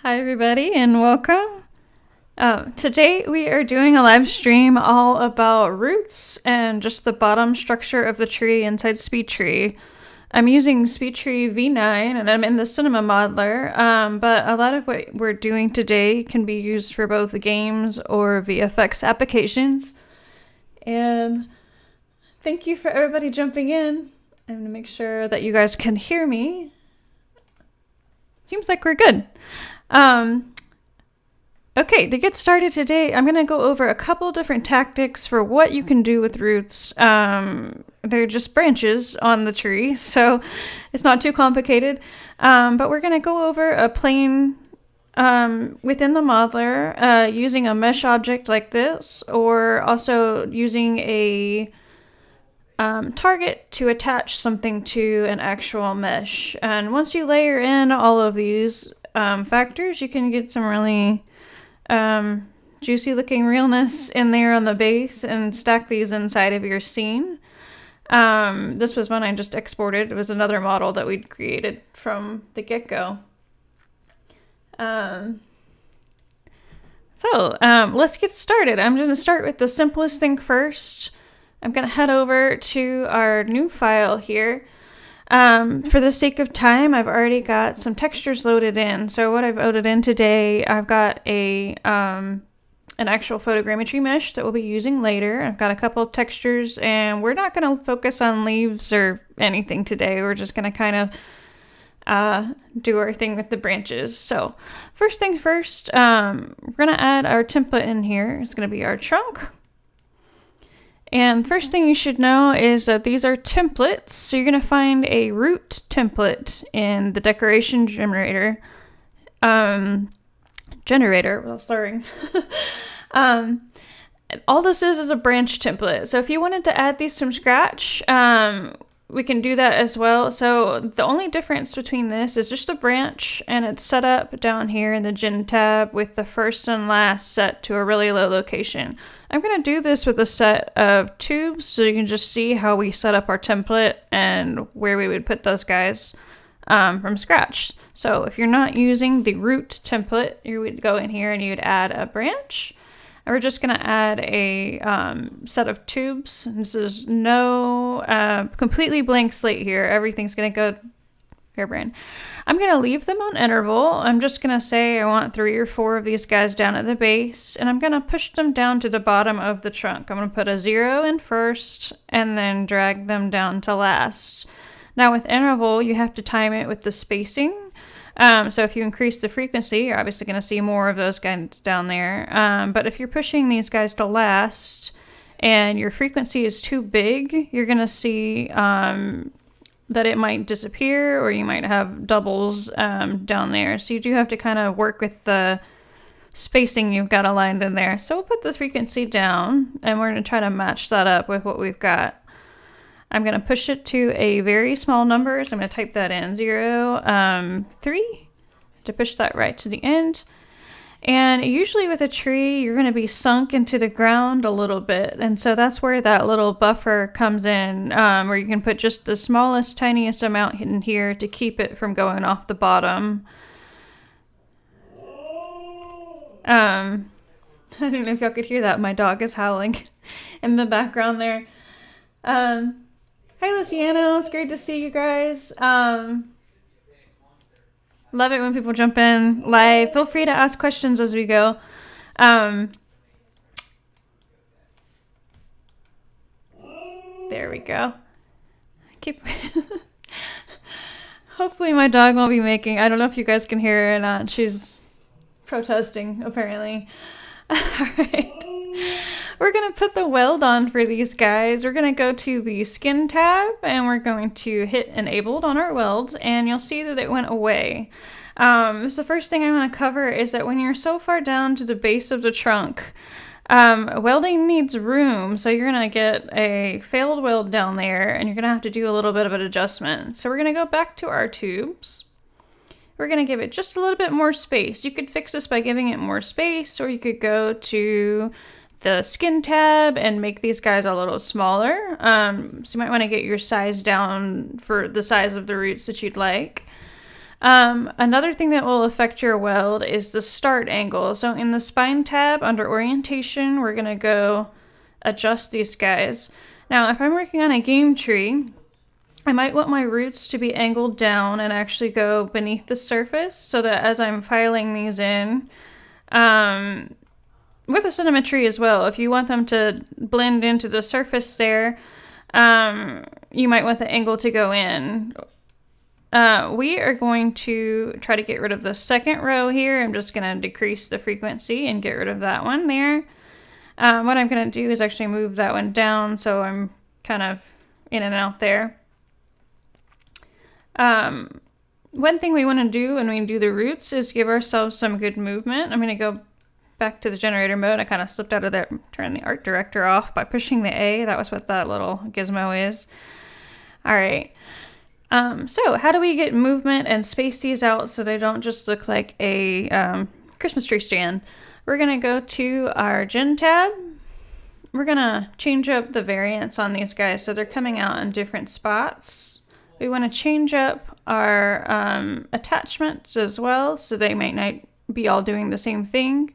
Hi everybody and welcome. Today we are doing a live stream all about roots and just the bottom structure of the tree inside SpeedTree. I'm using SpeedTree V9 and I'm in the Cinema Modeler, but a lot of what we're doing today can be used for both games or VFX applications. And thank you for everybody jumping in. I'm going to make sure that you guys can hear me. Seems like we're good. Okay, to get started today, I'm going to go over a couple different tactics for what you can do with roots. They're just branches on the tree, so it's not too complicated. But we're going to go over a plane within the modeler using a mesh object like this, or also using a target to attach something to an actual mesh. And once you layer in all of these factors, you can get some really juicy looking realness in there on the base and stack these inside of your scene. This was one I just exported. It was another model that we'd created from the get-go. Let's get started. I'm going to start with the simplest thing first. I'm going to head over to our new file here. For the sake of time, I've already got some textures loaded in. So what I've loaded in today, I've got an actual photogrammetry mesh that we'll be using later. I've got a couple of textures, and we're not going to focus on leaves or anything today. We're just going to kind of do our thing with the branches. So first thing first, we're going to add our template in here. It's going to be our trunk. And first thing you should know is that these are templates. So you're going to find a root template in the decoration generator. All this is a branch template. So if you wanted to add these from scratch, we can do that as well. So the only difference between this is just a branch, and it's set up down here in the Gen tab with the first and last set to a really low location. I'm going to do this with a set of tubes so you can just see how we set up our template and where we would put those guys from scratch. So if you're not using the root template, you would go in here and you would add a branch. And we're just going to add a set of tubes. This is no completely blank slate here. Everything's going to go hairbrand. I'm going to leave them on interval. I'm just going to say I want 3 or 4 of these guys down at the base, and I'm going to push them down to the bottom of the trunk. I'm going to put a 0 in first and then drag them down to last. Now with interval, you have to time it with the spacing. So if you increase the frequency, you're obviously going to see more of those guys down there. But if you're pushing these guys to last and your frequency is too big, you're going to see that it might disappear, or you might have doubles down there. So you do have to kind of work with the spacing you've got aligned in there. So we'll put the frequency down, and we're going to try to match that up with what we've got. I'm going to push it to a very small number, so I'm going to type that in, 0, 3, to push that right to the end. And usually with a tree, you're going to be sunk into the ground a little bit, and so that's where that little buffer comes in, where you can put just the smallest, tiniest amount in here to keep it from going off the bottom. I don't know if y'all could hear that. My dog is howling in the background there. Hi, Luciano. It's great to see you guys. Love it when people jump in live. Feel free to ask questions as we go. There we go. Hopefully my dog won't be making... I don't know if you guys can hear her or not. She's protesting, apparently. All right. We're going to put the weld on for these guys. We're going to go to the skin tab, and we're going to hit enabled on our weld, and you'll see that it went away. So the first thing I want to cover is that when you're so far down to the base of the trunk, welding needs room, so you're going to get a failed weld down there, and you're going to have to do a little bit of an adjustment. So we're going to go back to our tubes. We're going to give it just a little bit more space. You could fix this by giving it more space, or you could go to the skin tab and make these guys a little smaller. So you might want to get your size down for the size of the roots that you'd like. Another thing that will affect your weld is the start angle. So in the spine tab under orientation, we're going to go adjust these guys. Now, if I'm working on a game tree, I might want my roots to be angled down and actually go beneath the surface so that as I'm filing these in, with a cinema tree as well, if you want them to blend into the surface there, you might want the angle to go in. We are going to try to get rid of the second row here. I'm just going to decrease the frequency and get rid of that one there. What I'm going to do is actually move that one down so I'm kind of in and out there. One thing we want to do when we do the roots is give ourselves some good movement. I'm going to go back to the generator mode. I kind of slipped out of there, turn the art director off by pushing the A. That was what that little gizmo is. All right. So how do we get movement and space these out so they don't just look like a Christmas tree stand? We're going to go to our Gen tab. We're going to change up the variance on these guys so they're coming out in different spots. We want to change up our attachments as well so they might not be all doing the same thing.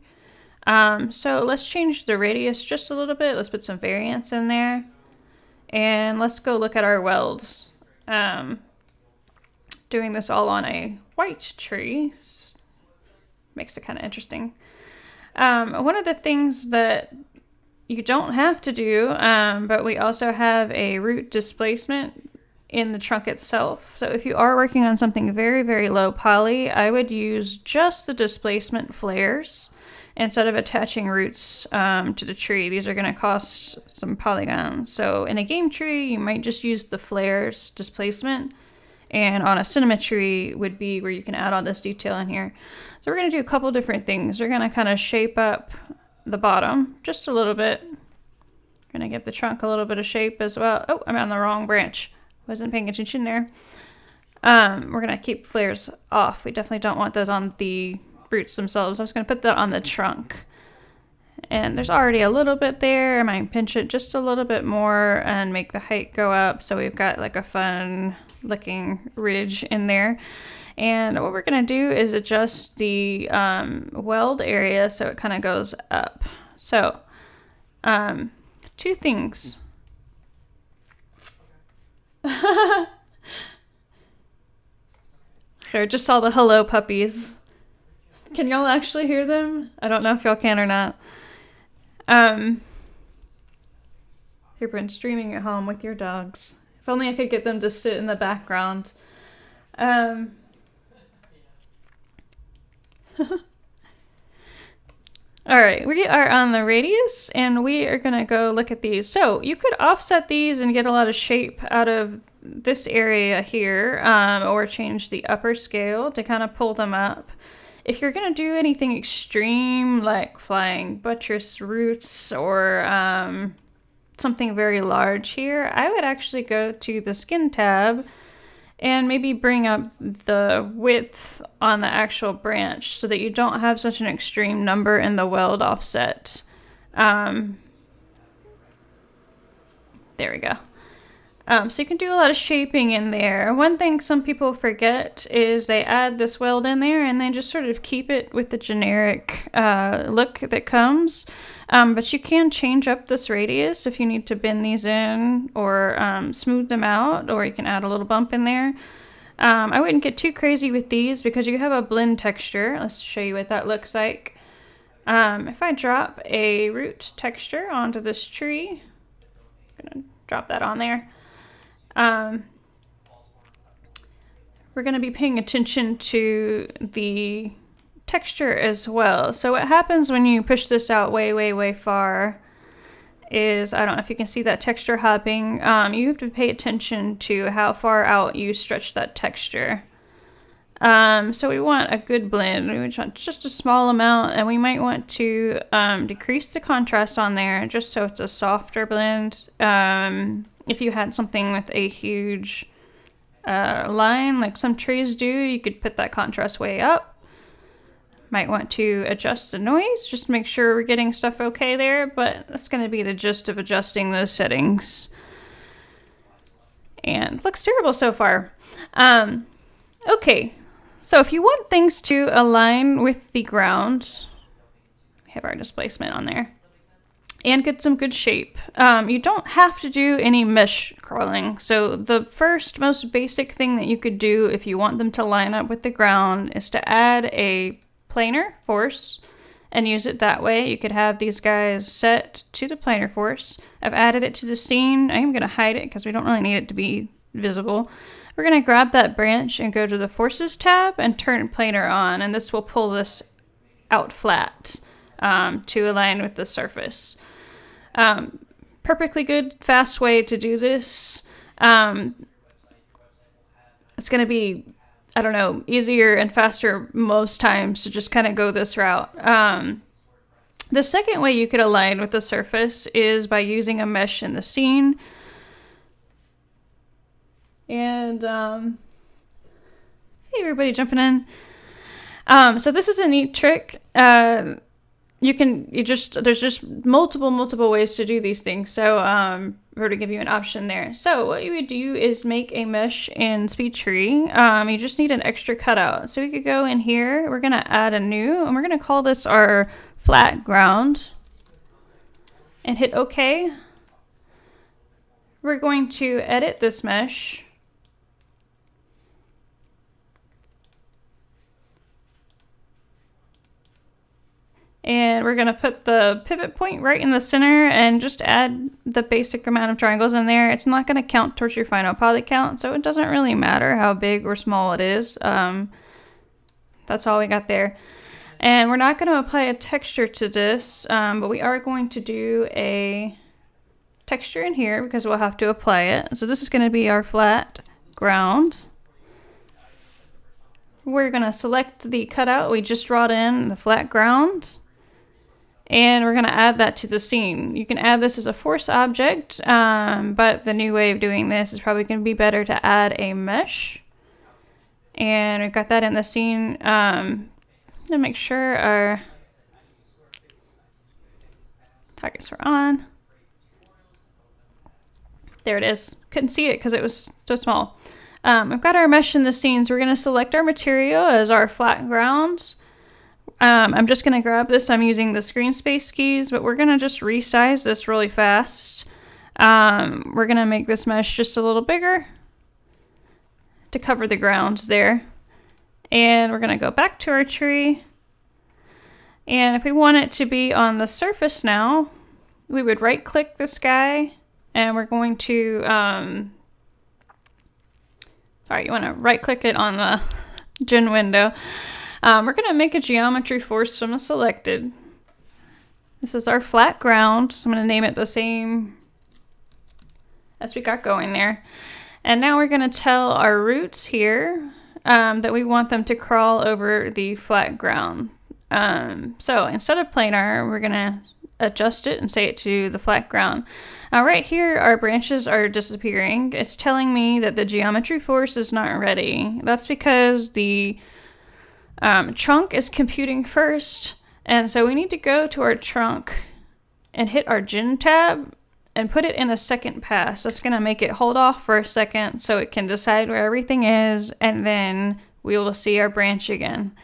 So let's change the radius just a little bit. Let's put some variance in there. And let's go look at our welds. Doing this all on a white tree makes it kind of interesting. One of the things that you don't have to do, but we also have a root displacement in the trunk itself. So if you are working on something very, very low poly, I would use just the displacement flares instead of attaching roots to the tree. These are going to cost some polygons. So in a game tree, you might just use the flares displacement. And on a cinema tree would be where you can add all this detail in here. So we're going to do a couple different things. We're going to kind of shape up the bottom just a little bit. Going to give the trunk a little bit of shape as well. Oh, I'm on the wrong branch. Wasn't paying attention there. We're going to keep flares off. We definitely don't want those on the roots themselves. I was going to put that on the trunk. And there's already a little bit there. I might pinch it just a little bit more and make the height go up so we've got like a fun looking ridge in there. And what we're going to do is adjust the weld area so it kind of goes up. So two things. Here, just saw the hello puppies. Can y'all actually hear them? I don't know if y'all can or not. You've been streaming at home with your dogs. If only I could get them to sit in the background. Alright, we are on the radius, and we are going to go look at these. So, you could offset these and get a lot of shape out of this area here, or change the upper scale to kind of pull them up. If you're going to do anything extreme, like flying buttress roots or something very large here, I would actually go to the skin tab and maybe bring up the width on the actual branch so that you don't have such an extreme number in the weld offset. There we go. So you can do a lot of shaping in there. One thing some people forget is they add this weld in there and then just sort of keep it with the generic look that comes. But you can change up this radius if you need to bend these in or smooth them out, or you can add a little bump in there. I wouldn't get too crazy with these because you have a blend texture. Let's show you what that looks like. If I drop a root texture onto this tree, I'm gonna drop that on there. We're going to be paying attention to the texture as well. So what happens when you push this out way, way, way far is, I don't know if you can see that texture hopping. You have to pay attention to how far out you stretch that texture. So we want a good blend. We want just a small amount, and we might want to decrease the contrast on there just so it's a softer blend. If you had something with a huge line, like some trees do, you could put that contrast way up. Might want to adjust the noise, just make sure we're getting stuff okay there, but that's going to be the gist of adjusting those settings. And looks terrible so far. Okay, So if you want things to align with the ground, we have our displacement on there, and get some good shape, you don't have to do any mesh crawling. So the first most basic thing that you could do if you want them to line up with the ground is to add a planar force and use it that way. You could have these guys set to the planar force. I've added it to the scene. I am going to hide it because we don't really need it to be visible. We're going to grab that branch and go to the Forces tab and turn Planar on, and this will pull this out flat to align with the surface. Perfectly good, fast way to do this. It's going to be, I don't know, easier and faster most times to just kind of go this route. The second way you could align with the surface is by using a mesh in the scene. And hey, everybody jumping in. So this is a neat trick. There's just multiple ways to do these things. So we're to give you an option there. So what you would do is make a mesh in SpeedTree. You just need an extra cutout. So we could go in here. We're gonna add a new, and we're gonna call this our flat ground, and hit OK. We're going to edit this mesh. And we're going to put the pivot point right in the center and just add the basic amount of triangles in there. It's not going to count towards your final poly count, so it doesn't really matter how big or small it is. That's all we got there. And we're not going to apply a texture to this, but we are going to do a texture in here because we'll have to apply it. So this is going to be our flat ground. We're going to select the cutout we just brought in, the flat ground. And we're going to add that to the scene. You can add this as a force object, but the new way of doing this is probably going to be better to add a mesh. And we've got that in the scene. To make sure our targets were on. There it is. Couldn't see it because it was so small. I've got our mesh in the scene, so we're going to select our material as our flat ground. I'm just going to grab this. I'm using the screen space keys, but we're going to just resize this really fast. We're going to make this mesh just a little bigger to cover the ground there. And we're going to go back to our tree. And if we want it to be on the surface now, we would right click this guy, and we're going to, sorry, you want to right click it on the gen window. We're going to make a geometry force from the selected. This is our flat ground. So I'm going to name it the same as we got going there. And now we're going to tell our roots here that we want them to crawl over the flat ground. So instead of planar, we're going to adjust it and say it to the flat ground. Now right here, our branches are disappearing. It's telling me that the geometry force is not ready. That's because the trunk is computing first, and so we need to go to our trunk and hit our gen tab and put it in a second pass. That's going to make it hold off for a second so it can decide where everything is, and then we will see our branch again.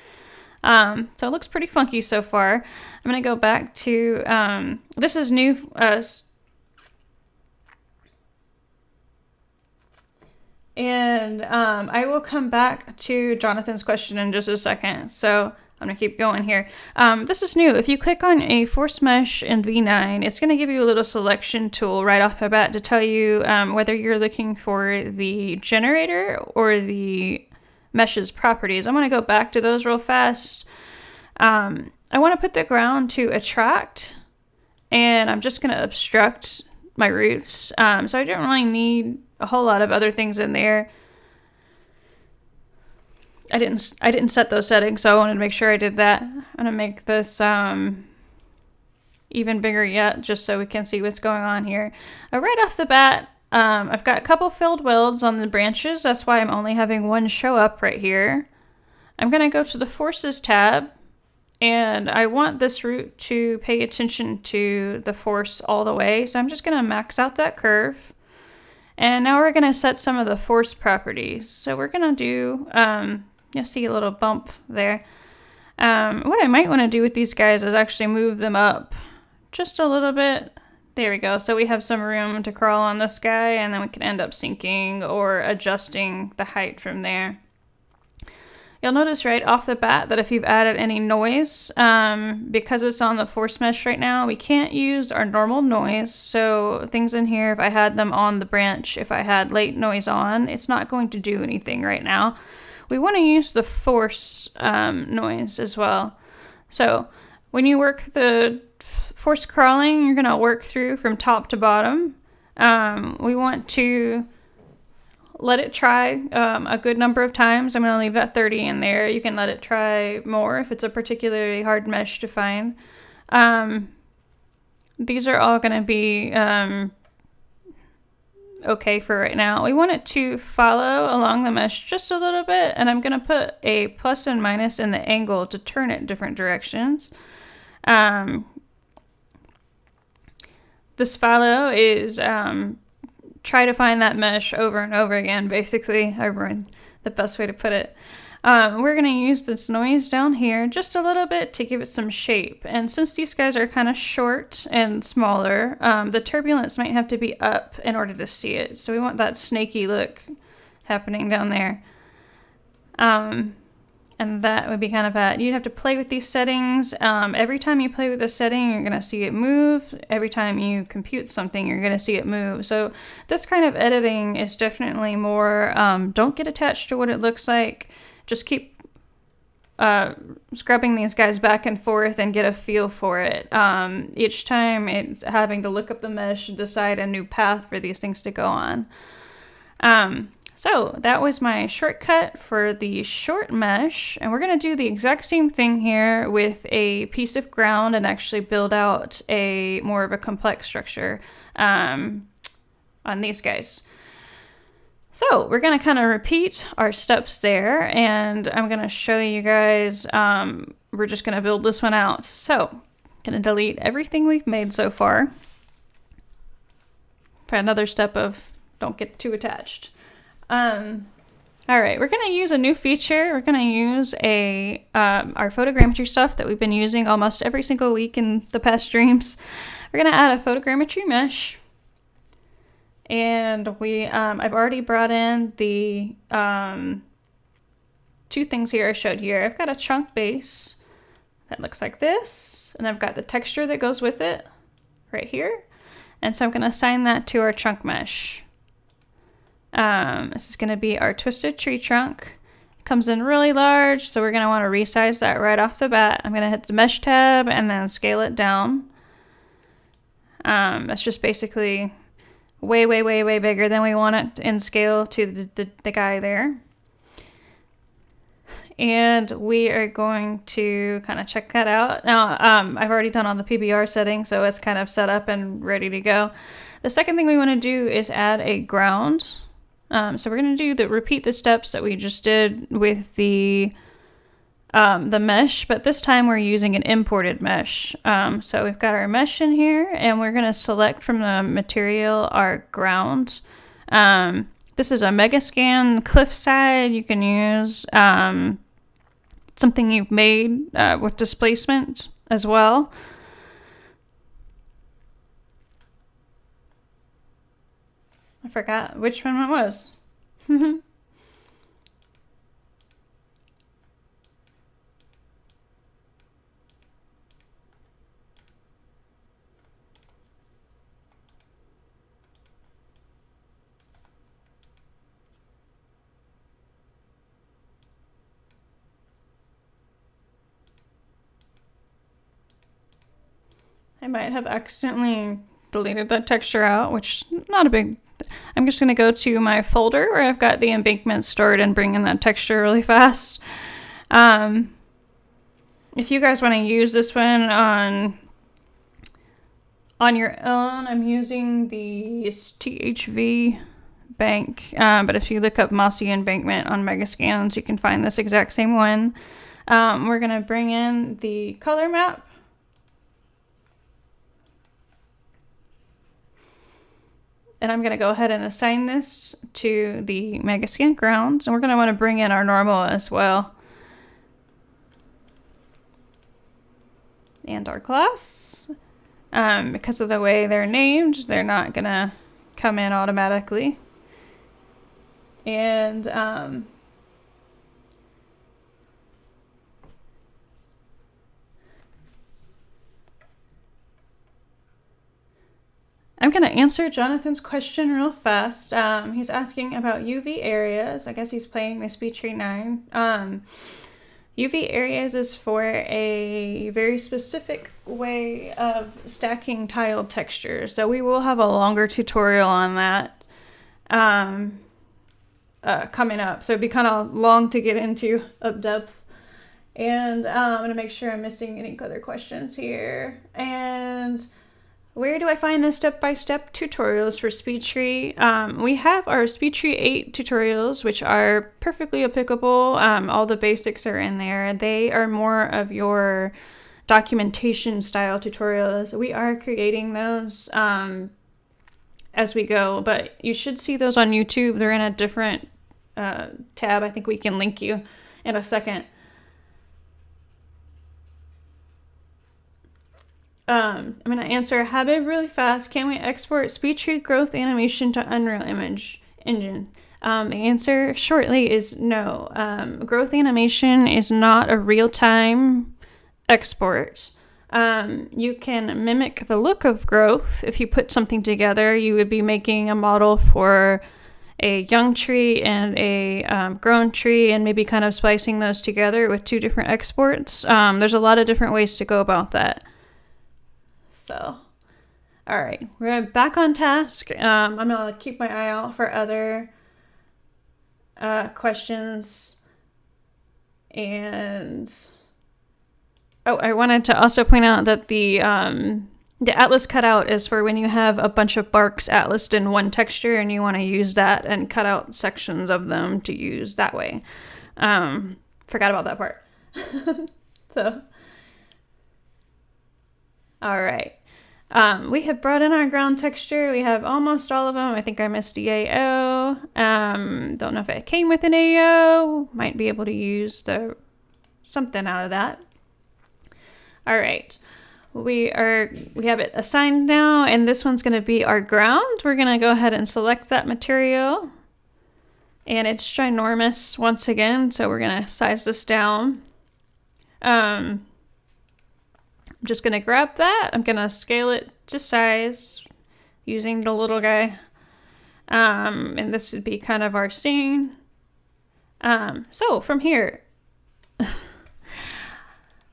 So it looks pretty funky so far. I'm going to go back to, this is new. And I will come back to Jonathan's question in just a second. So I'm going to keep going here. This is new. If you click on a force mesh in V9, it's going to give you a little selection tool right off the bat to tell you whether you're looking for the generator or the mesh's properties. I'm going to go back to those real fast. I want to put the ground to attract, and I'm just going to obstruct my roots. So I don't really need a whole lot of other things in there. I didn't set those settings, so I wanted to make sure I did that. I'm gonna make this even bigger yet, just so we can see what's going on here. Right off the bat, I've got a couple filled welds on the branches. That's why I'm only having one show up right here. I'm gonna go to the Forces tab, and I want this root to pay attention to the force all the way. So I'm just gonna max out that curve. And now we're going to set some of the force properties. So we're going to do, you'll see a little bump there. What I might want to do with these guys is actually move them up just a little bit. There we go. So we have some room to crawl on this guy, and then we can end up sinking or adjusting the height from there. You'll notice right off the bat that if you've added any noise, because it's on the force mesh right now, we can't use our normal noise. So things in here, if I had them on the branch, if I had late noise on, it's not going to do anything right now. We want to use the force noise as well. So when you work the force crawling, you're going to work through from top to bottom. We want to let it try a good number of times. I'm going to leave that 30 in there. You can let it try more if it's a particularly hard mesh to find. These are all going to be okay for right now. We want it to follow along the mesh just a little bit, and I'm going to put a plus and minus in the angle to turn it different directions. This follow is try to find that mesh over and over again, basically, the best way to put it. We're going to use this noise down here just a little bit to give it some shape. And since these guys are kind of short and smaller, the turbulence might have to be up in order to see it. So we want that snaky look happening down there. And that would be kind of it. You'd have to play with these settings. Every time you play with a setting, you're going to see it move. Every time you compute something, you're going to see it move. So this kind of editing is definitely more, don't get attached to what it looks like. Just keep scrubbing these guys back and forth and get a feel for it. Each time it's having to look up the mesh and decide a new path for these things to go on. So that was my shortcut for the short mesh, and we're going to do the exact same thing here with a piece of ground and actually build out a more of a complex structure on these guys. So we're going to kind of repeat our steps there, and I'm going to show you guys, we're just going to build this one out. So I'm going to delete everything we've made so far. Put another step of don't get too attached. All right, we're going to use a new feature. We're going to use our photogrammetry stuff that we've been using almost every single week in the past streams. We're going to add a photogrammetry mesh. And I've already brought in the two things here I showed here. I've got a chunk base that looks like this, and I've got the texture that goes with it right here. And so I'm going to assign that to our chunk mesh. This is going to be our twisted tree trunk. It comes in really large, so we're going to want to resize that right off the bat. I'm going to hit the mesh tab and then scale it down. That's just basically way bigger than we want it in scale to the guy there. And we are going to kind of check that out. Now, I've already done all the PBR settings, so it's kind of set up and ready to go. The second thing we want to do is add a ground. So we're going to repeat the steps that we just did with the mesh, but this time we're using an imported mesh. So we've got our mesh in here, and we're going to select from the material our ground. This is a Megascan cliffside. You can use something you've made with displacement as well. I forgot which one it was. I might have accidentally deleted that texture out, which is not a big... I'm just going to go to my folder where I've got the embankment stored and bring in that texture really fast. If you guys want to use this one on your own, I'm using the THV bank, but if you look up Mossy Embankment on Megascans, you can find this exact same one. We're going to bring in the color map. And I'm going to go ahead and assign this to the Megascan grounds. And we're going to want to bring in our normal as well. And our class. Because of the way they're named, they're not going to come in automatically. And I'm going to answer Jonathan's question real fast. He's asking about UV areas. I guess he's playing the SpeedTree 9. UV areas is for a very specific way of stacking tiled textures. So we will have a longer tutorial on that coming up. So it'd be kind of long to get into of depth. And I'm going to make sure I'm missing any other questions here. And where do I find the step-by-step tutorials for SpeedTree? We have our SpeedTree 8 tutorials, which are perfectly applicable. All the basics are in there. They are more of your documentation style tutorials. We are creating those as we go, but you should see those on YouTube. They're in a different tab. I think we can link you in a second. I'm going to answer Habib really fast. Can we export SpeedTree growth animation to Unreal Engine? The answer shortly is no. Growth animation is not a real-time export. You can mimic the look of growth. If you put something together, you would be making a model for a young tree and a grown tree and maybe kind of splicing those together with two different exports. There's a lot of different ways to go about that. So, all right, we're back on task. I'm going to keep my eye out for other questions. And, oh, I wanted to also point out that the atlas cutout is for when you have a bunch of barks atlased in one texture and you want to use that and cut out sections of them to use that way. Forgot about that part. So. All right. We have brought in our ground texture. We have almost all of them. I think I missed the AO. Don't know if it came with an AO. Might be able to use something out of that. All right. We have it assigned now, and this one's going to be our ground. We're going to go ahead and select that material. And it's ginormous once again, so we're going to size this down. I'm just going to grab that. I'm going to scale it to size using the little guy. And this would be kind of our scene. So from here,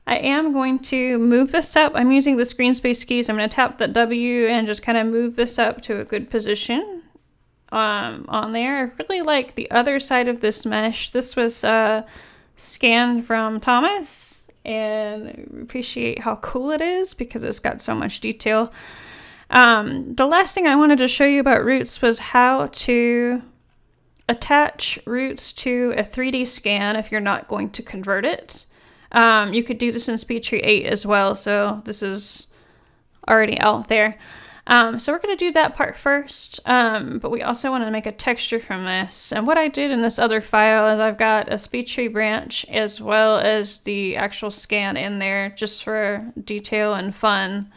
I am going to move this up. I'm using the screen space keys. I'm going to tap the W and just kind of move this up to a good position on there. I really like the other side of this mesh. This was scanned from Thomas, and I appreciate how cool it is because it's got so much detail. The last thing I wanted to show you about roots was how to attach roots to a 3D scan if you're not going to convert it. You could do this in SpeedTree 8 as well, so this is already out there. So we're going to do that part first, but we also want to make a texture from this. And what I did in this other file is I've got a SpeedTree branch as well as the actual scan in there just for detail and fun.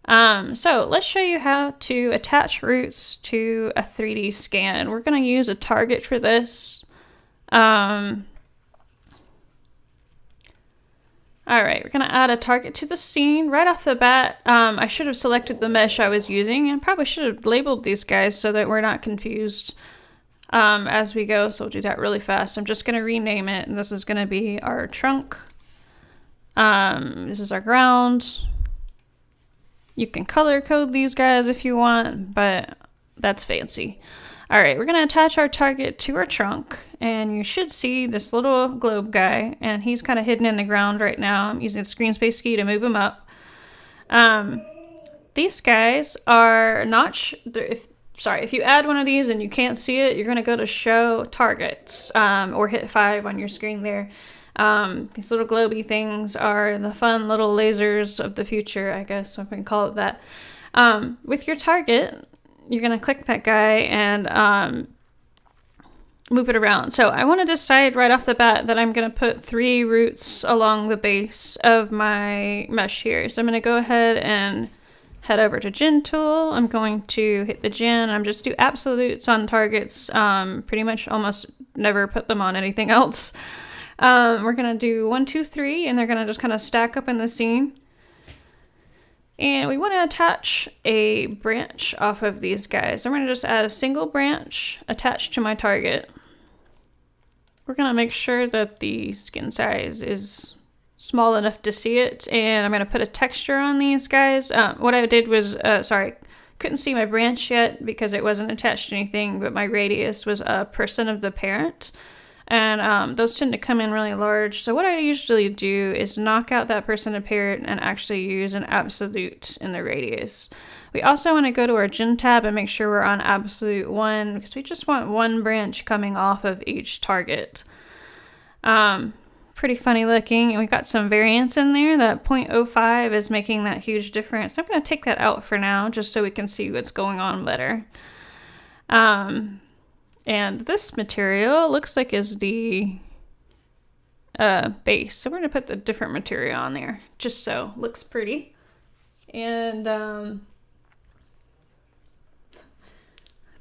So let's show you how to attach roots to a 3D scan. We're going to use a target for this. All right, we're going to add a target to the scene right off the bat. I should have selected the mesh I was using and probably should have labeled these guys so that we're not confused as we go. So we'll do that really fast. I'm just going to rename it, and this is going to be our trunk. This is our ground. You can color code these guys if you want, but that's fancy. All right, we're going to attach our target to our trunk, and you should see this little globe guy, and he's kind of hidden in the ground right now. I'm using the screen space key to move him up. These guys are not, if you add one of these and you can't see it, you're going to go to show targets, or hit 5 on your screen there. These little globy things are the fun little lasers of the future, I guess, if I can call it that. With your target, you're going to click that guy and move it around. So I want to decide right off the bat that I'm going to put 3 roots along the base of my mesh here. So I'm going to go ahead and head over to Gen Tool. I'm going to hit the Gen. I'm just do absolutes on targets. Pretty much almost never put them on anything else. We're going to do 1, 2, 3, and they're going to just kind of stack up in the scene. And we want to attach a branch off of these guys. I'm going to just add a single branch attached to my target. We're going to make sure that the skin size is small enough to see it. And I'm going to put a texture on these guys. What I did was, couldn't see my branch yet because it wasn't attached to anything, but my radius was a % of the parent. And those tend to come in really large. So what I usually do is knock out that % of parent and actually use an absolute in the radius. We also want to go to our Gen tab and make sure we're on absolute 1 because we just want 1 branch coming off of each target. Pretty funny looking, and we've got some variance in there. That 0.05 is making that huge difference. I'm going to take that out for now just so we can see what's going on better. And this material looks like is the base. So we're going to put the different material on there just so it looks pretty. And I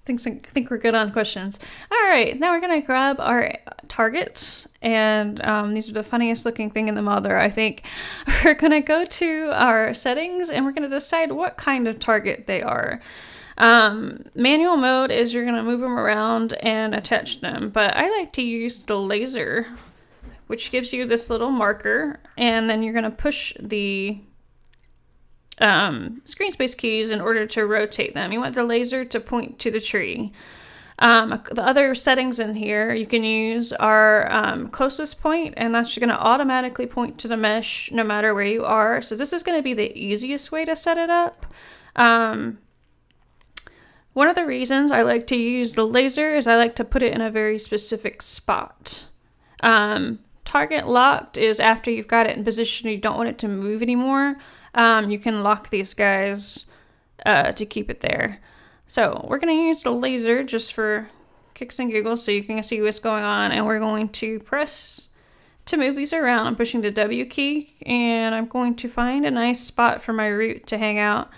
think we're good on questions. All right, now we're going to grab our targets. And these are the funniest looking thing in the modder, I think. We're going to go to our settings and we're going to decide what kind of target they are. Manual mode is you're going to move them around and attach them, but I like to use the laser, which gives you this little marker, and then you're going to push the screen space keys in order to rotate them. You want the laser to point to the tree. The other settings in here you can use are closest point, and that's going to automatically point to the mesh no matter where you are. So this is going to be the easiest way to set it up. One of the reasons I like to use the laser is I like to put it in a very specific spot. Target locked is after you've got it in position and you don't want it to move anymore. You can lock these guys to keep it there. So we're going to use the laser just for kicks and giggles so you can see what's going on. And we're going to press to move these around. I'm pushing the W key and I'm going to find a nice spot for my root to hang out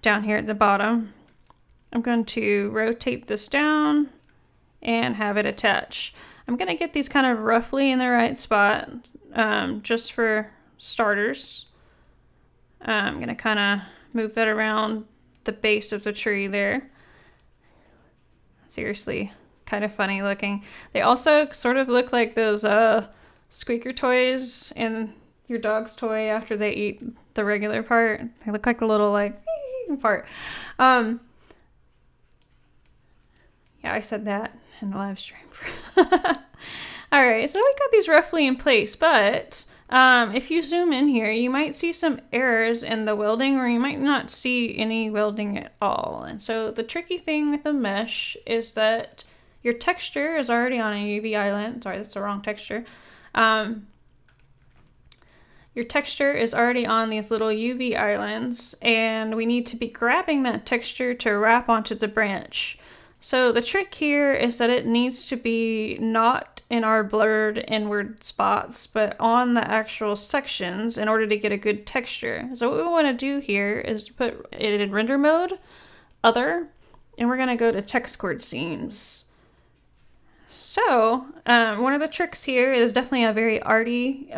down here at the bottom. I'm going to rotate this down and have it attach. I'm going to get these kind of roughly in the right spot just for starters. I'm going to kind of move that around the base of the tree there. Seriously, kind of funny looking. They also sort of look like those squeaker toys in your dog's toy after they eat the regular part. They look like a little like part. Yeah, I said that in the live stream. All right, so we got these roughly in place, but if you zoom in here, you might see some errors in the welding, or you might not see any welding at all. And so the tricky thing with the mesh is that your texture is already on a UV island. Sorry, that's the wrong texture. Your texture is already on these little UV islands, and we need to be grabbing that texture to wrap onto the branch. So the trick here is that it needs to be not in our blurred inward spots, but on the actual sections in order to get a good texture. So what we want to do here is put it in render mode, other, and we're going to go to text chord seams. So one of the tricks here is definitely a very arty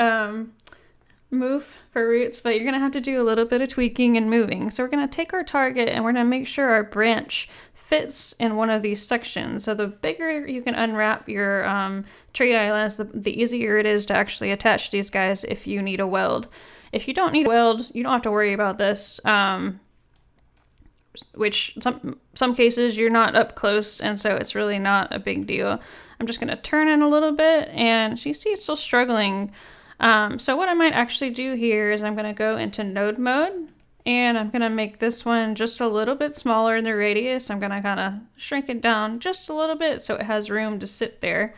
move for roots, but you're going to have to do a little bit of tweaking and moving. So we're going to take our target and we're going to make sure our branch fits in one of these sections. So the bigger you can unwrap your tree islands, the easier it is to actually attach these guys if you need a weld. If you don't need a weld, you don't have to worry about this, which some cases you're not up close, and so it's really not a big deal. I'm just going to turn it a little bit, and you see it's still struggling. So what I might actually do here is I'm going to go into node mode, and I'm going to make this one just a little bit smaller in the radius. I'm going to kind of shrink it down just a little bit so it has room to sit there.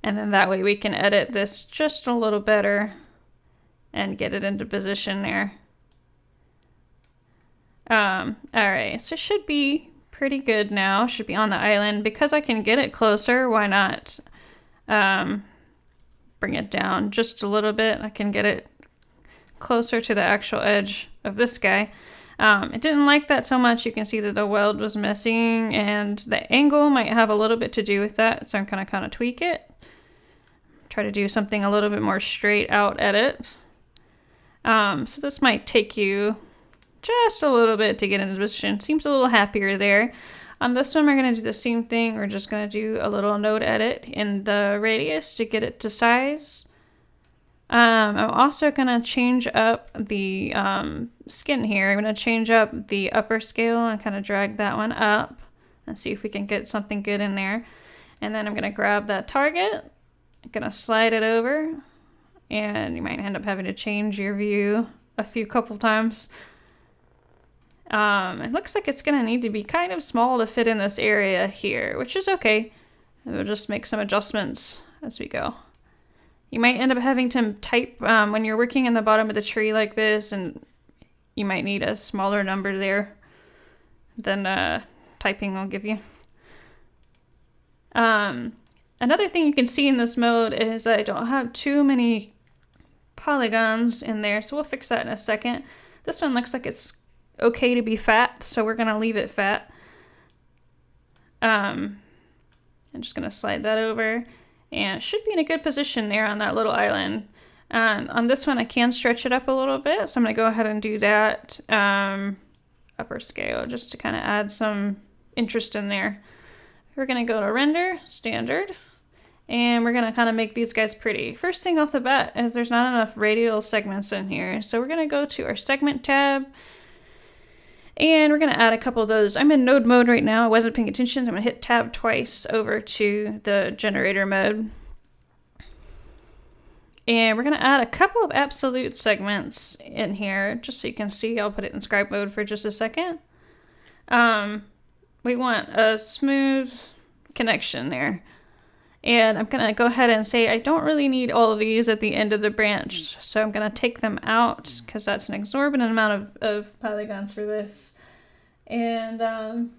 And then that way we can edit this just a little better and get it into position there. All right, so it should be pretty good now. Should be on the island. Because I can get it closer, why not bring it down just a little bit? I can get it closer to the actual edge of this guy. It didn't like that so much. You can see that the weld was missing, and the angle might have a little bit to do with that, so I'm gonna kind of tweak it. Try to do something a little bit more straight out edit. So this might take you just a little bit to get into position. Seems a little happier there. On this one, we're going to do the same thing. We're just going to do a little node edit in the radius to get it to size. I'm also going to change up the skin here. I'm going to change up the upper scale and kind of drag that one up and see if we can get something good in there. And then I'm going to grab that target. I'm going to slide it over. And you might end up having to change your view a couple times. It looks like it's going to need to be kind of small to fit in this area here, which is okay. We'll just make some adjustments as we go. You might end up having to type when you're working in the bottom of the tree like this, and you might need a smaller number there than typing will give you. Another thing you can see in this mode is I don't have too many polygons in there, so we'll fix that in a second. This one looks like it's okay to be fat, so we're gonna leave it fat. I'm just gonna slide that over, and it should be in a good position there on that little island. On this one, I can stretch it up a little bit, so I'm gonna go ahead and do that upper scale just to kind of add some interest in there. We're gonna go to render, standard, and we're gonna kind of make these guys pretty. First thing off the bat is there's not enough radial segments in here, so we're gonna go to our segment tab. And we're going to add a couple of those. I'm in node mode right now. I wasn't paying attention. I'm going to hit tab twice over to the generator mode. And we're going to add a couple of absolute segments in here, just so you can see. I'll put it in scribe mode for just a second. We want a smooth connection there. And I'm going to go ahead and say I don't really need all of these at the end of the branch. So I'm going to take them out because that's an exorbitant amount of polygons for this. And I'll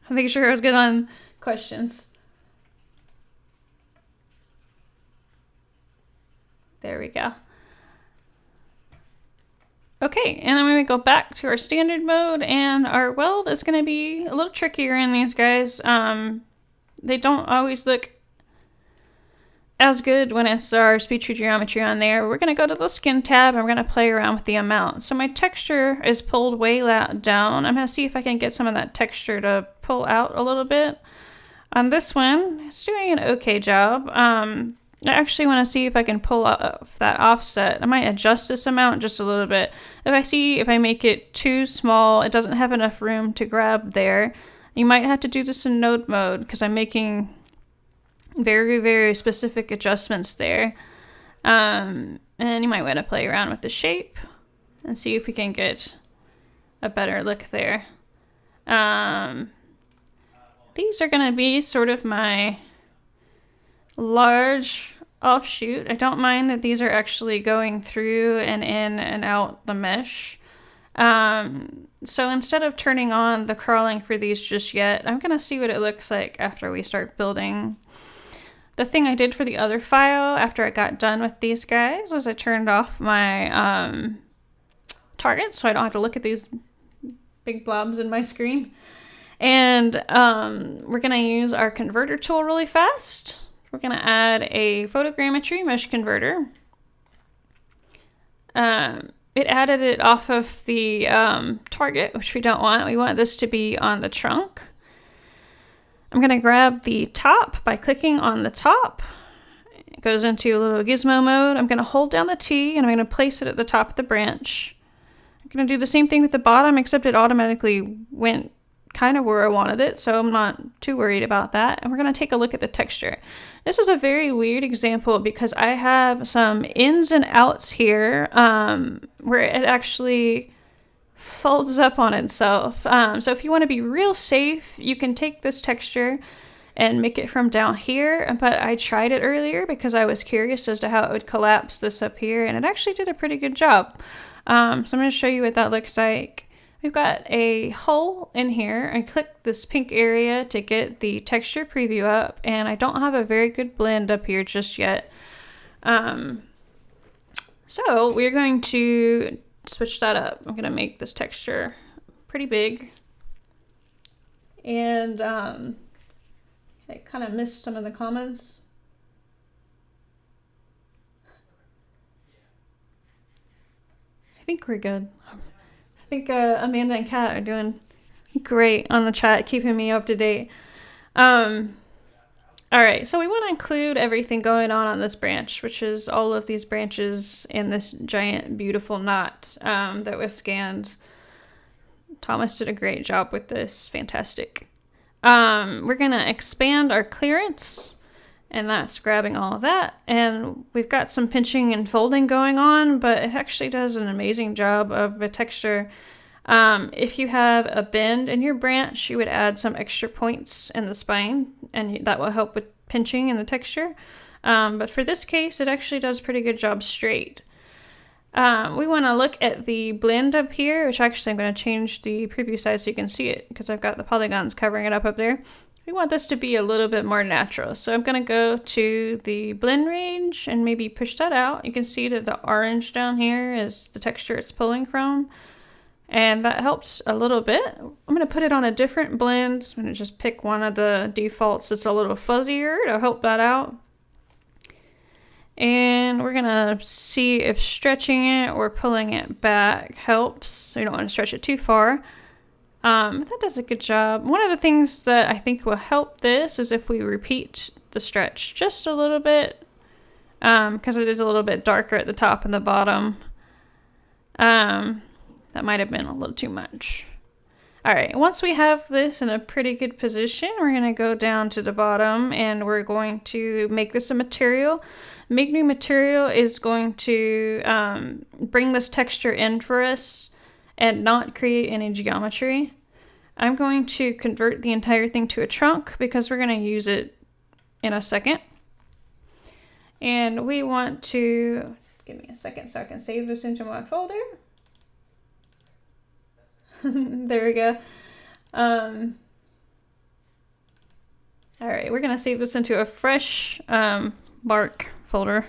make sure I was good on questions. There we go. Okay, and then when we go back to our standard mode, and our weld is going to be a little trickier in these guys. They don't always look as good when it's our SpeedTree geometry on there. We're going to go to the skin tab, and we're going to play around with the amount. So my texture is pulled way down. I'm going to see if I can get some of that texture to pull out a little bit. On this one, it's doing an okay job. I actually want to see if I can pull off that offset. I might adjust this amount just a little bit. If I make it too small, it doesn't have enough room to grab there. You might have to do this in node mode because I'm making very, very specific adjustments there. And you might want to play around with the shape and see if we can get a better look there. These are going to be sort of my large offshoot. I don't mind that these are actually going through and in and out the mesh. So instead of turning on the crawling for these just yet, I'm going to see what it looks like after we start building. The thing I did for the other file after I got done with these guys was I turned off my targets so I don't have to look at these big blobs in my screen. And we're going to use our converter tool really fast. We're going to add a photogrammetry mesh converter. It added it off of the target, which we don't want. We want this to be on the trunk. I'm going to grab the top by clicking on the top. It goes into a little gizmo mode. I'm going to hold down the T and I'm going to place it at the top of the branch. I'm going to do the same thing with the bottom, except it automatically went kind of where I wanted it, so I'm not too worried about that. And we're going to take a look at the texture. This is a very weird example because I have some ins and outs here where it actually folds up on itself. So if you want to be real safe, you can take this texture and make it from down here, but I tried it earlier because I was curious as to how it would collapse this up here, and it actually did a pretty good job. So I'm going to show you what that looks like. We've got a hole in here. I click this pink area to get the texture preview up, and I don't have a very good blend up here just yet. So we're going to switch that up. I'm going to make this texture pretty big. And I kind of missed some of the comments. I think we're good. I think Amanda and Kat are doing great on the chat, keeping me up to date. All right, so we want to include everything going on this branch, which is all of these branches in this giant, beautiful knot that was scanned. Thomas did a great job with this. Fantastic. We're going to expand our clearance, and that's grabbing all of that. And we've got some pinching and folding going on, but it actually does an amazing job of a texture. If you have a bend in your branch, you would add some extra points in the spine, and that will help with pinching in the texture. But for this case, it actually does a pretty good job straight. We want to look at the blend up here, which actually I'm going to change the preview size so you can see it, because I've got the polygons covering it up there. We want this to be a little bit more natural. So I'm going to go to the blend range and maybe push that out. You can see that the orange down here is the texture it's pulling from. And that helps a little bit. I'm going to put it on a different blend. I'm going to just pick one of the defaults that's a little fuzzier to help that out. And we're going to see if stretching it or pulling it back helps. So you don't want to stretch it too far. That does a good job. One of the things that I think will help this is if we repeat the stretch just a little bit, because it is a little bit darker at the top and the bottom. That might have been a little too much. All right, once we have this in a pretty good position, we're going to go down to the bottom and we're going to make this a material. Make new material is going to bring this texture in for us and not create any geometry. I'm going to convert the entire thing to a trunk because we're going to use it in a second. And we want to, give me a second so I can save this into my folder. There we go. All right, we're gonna save this into a fresh bark folder.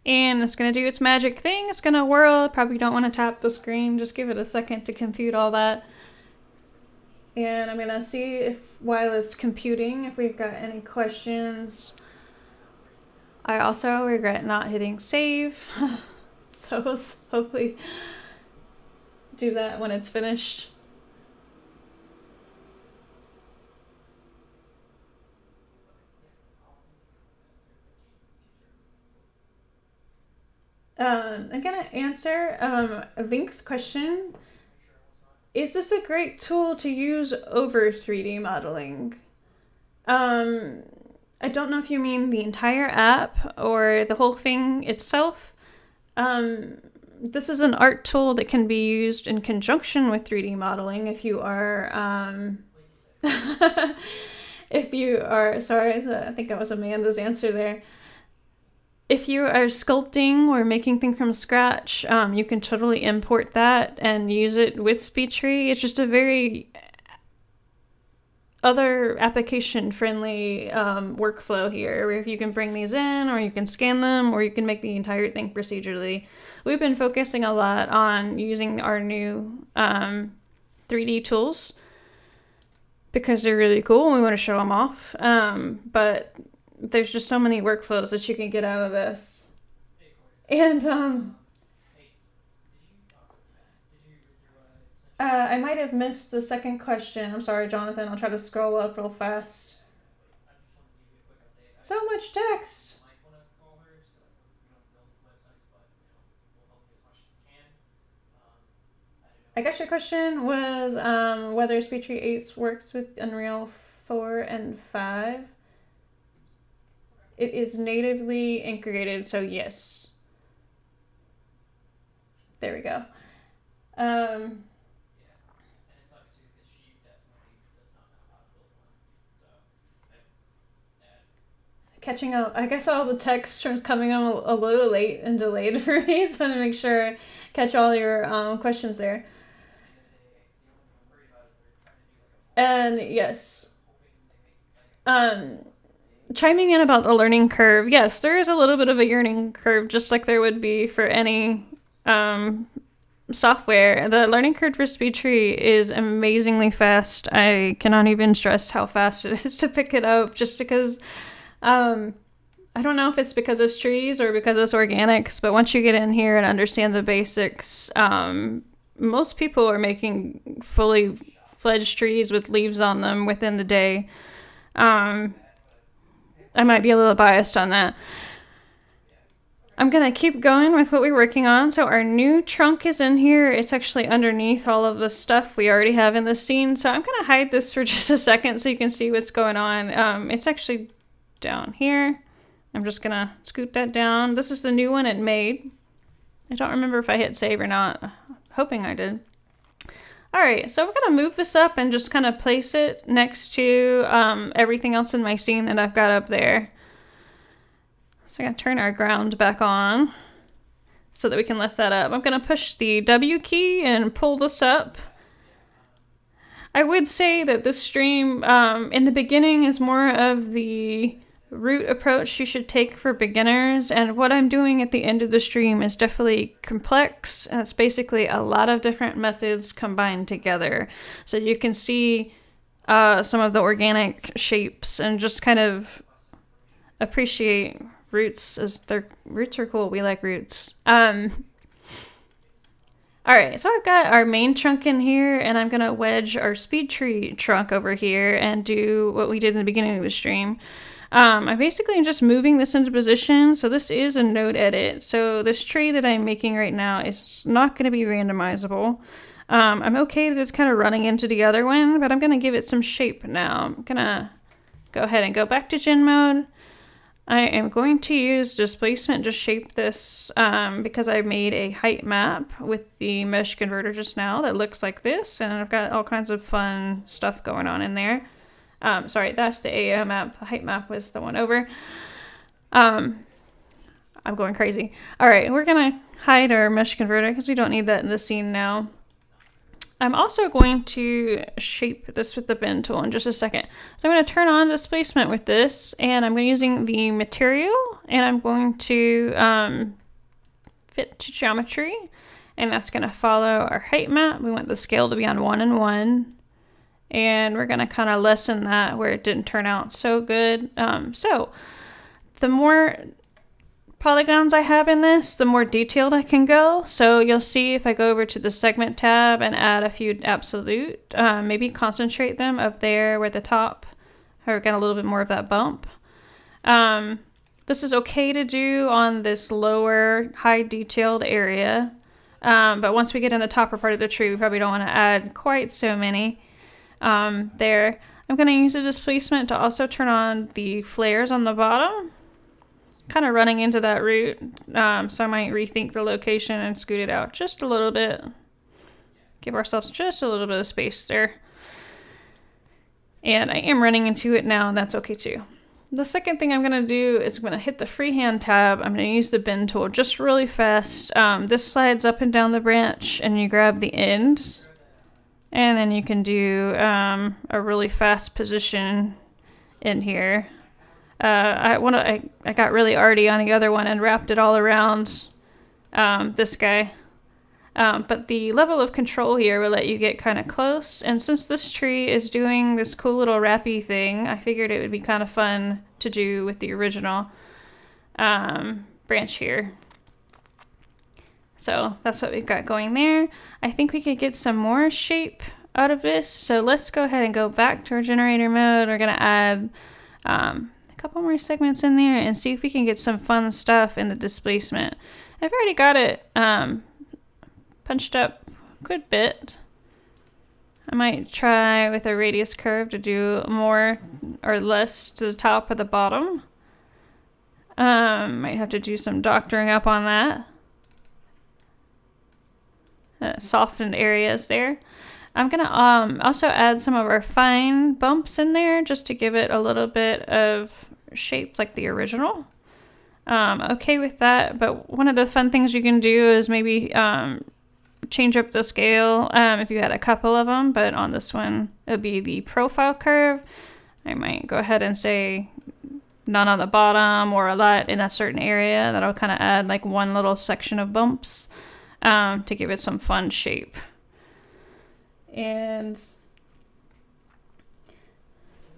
And it's gonna do its magic thing. It's gonna whirl. Probably don't want to tap the screen. Just give it a second to compute all that. And I'm gonna see if while it's computing, if we've got any questions. I also regret not hitting save, so we'll hopefully do that when it's finished. I'm gonna answer Link's question. Is this a great tool to use over 3D modeling? I don't know if you mean the entire app or the whole thing itself. This is an art tool that can be used in conjunction with 3D modeling if you are, sorry, I think that was Amanda's answer there. If you are sculpting or making things from scratch, you can totally import that and use it with SpeedTree. It's just a very other application friendly workflow here, where if you can bring these in or you can scan them or you can make the entire thing procedurally. We've been focusing a lot on using our new 3D tools because they're really cool and we want to show them off, but there's just so many workflows that you can get out of this. And I might have missed the second question. I'm sorry, Jonathan. I'll try to scroll up real fast. So much text. I guess your question was whether SpeedTree 8 works with Unreal 4 and 5. It is natively integrated, so yes. There we go. Um, Catching up. I guess all the text was coming on a little late and delayed for me, so I want to make sure I catch all your questions there. And yes, um, chiming in about the learning curve. Yes, there is a little bit of a learning curve, just like there would be for any um, software. The learning curve for SpeedTree is amazingly fast. I cannot even stress how fast it is to pick it up, just because. I don't know if it's because it's trees or because it's organics, but once you get in here and understand the basics, most people are making fully fledged trees with leaves on them within the day. I might be a little biased on that. I'm going to keep going with what we're working on. So our new trunk is in here. It's actually underneath all of the stuff we already have in the scene. So I'm going to hide this for just a second so you can see what's going on. It's actually down here. I'm just going to scoot that down. This is the new one it made. I don't remember if I hit save or not. Hoping I did. All right, so we're going to move this up and just kind of place it next to everything else in my scene that I've got up there. So I'm going to turn our ground back on so that we can lift that up. I'm going to push the W key and pull this up. I would say that this stream in the beginning is more of the route approach you should take for beginners, and what I'm doing at the end of the stream is definitely complex, and it's basically a lot of different methods combined together. So you can see some of the organic shapes and just kind of appreciate roots, as their roots are cool. We like roots. All right, so I've got our main trunk in here, and I'm gonna wedge our SpeedTree trunk over here and do what we did in the beginning of the stream. I basically am just moving this into position. So this is a node edit. So this tree that I'm making right now is not going to be randomizable. I'm okay that it's kind of running into the other one, but I'm going to give it some shape now. I'm going to go ahead and go back to gen mode. I am going to use displacement to shape this because I made a height map with the mesh converter just now that looks like this, and I've got all kinds of fun stuff going on in there. Sorry, that's the AO map. The height map was the one over. I'm going crazy. All right, we're going to hide our mesh converter because we don't need that in the scene now. I'm also going to shape this with the bend tool in just a second. So I'm going to turn on displacement with this, and I'm going to using the material, and I'm going to fit to geometry, and that's going to follow our height map. We want the scale to be on 1 and 1. And we're going to kind of lessen that where it didn't turn out so good. So the more polygons I have in this, the more detailed I can go. So you'll see if I go over to the segment tab and add a few absolute, maybe concentrate them up there where the top, or get a little bit more of that bump. This is okay to do on this lower high detailed area. But once we get in the topper part of the tree, we probably don't want to add quite so many. There. I'm going to use the displacement to also turn on the flares on the bottom, kind of running into that root, so I might rethink the location and scoot it out just a little bit. Give ourselves just a little bit of space there. And I am running into it now, and that's okay too. The second thing I'm going to do is I'm going to hit the freehand tab. I'm going to use the bend tool just really fast. This slides up and down the branch, and you grab the end. And then you can do a really fast position in here. I got really arty on the other one and wrapped it all around this guy. But the level of control here will let you get kind of close. And since this tree is doing this cool little wrappy thing, I figured it would be kind of fun to do with the original branch here. So that's what we've got going there. I think we could get some more shape out of this. So let's go ahead and go back to our generator mode. We're going to add a couple more segments in there and see if we can get some fun stuff in the displacement. I've already got it punched up a good bit. I might try with a radius curve to do more or less to the top or the bottom. Might have to do some doctoring up on that. softened areas there. I'm going to also add some of our fine bumps in there just to give it a little bit of shape like the original. Okay with that, but one of the fun things you can do is maybe change up the scale if you had a couple of them, but on this one it would be the profile curve. I might go ahead and say none on the bottom or a lot in a certain area. That'll kind of add like one little section of bumps to give it some fun shape. And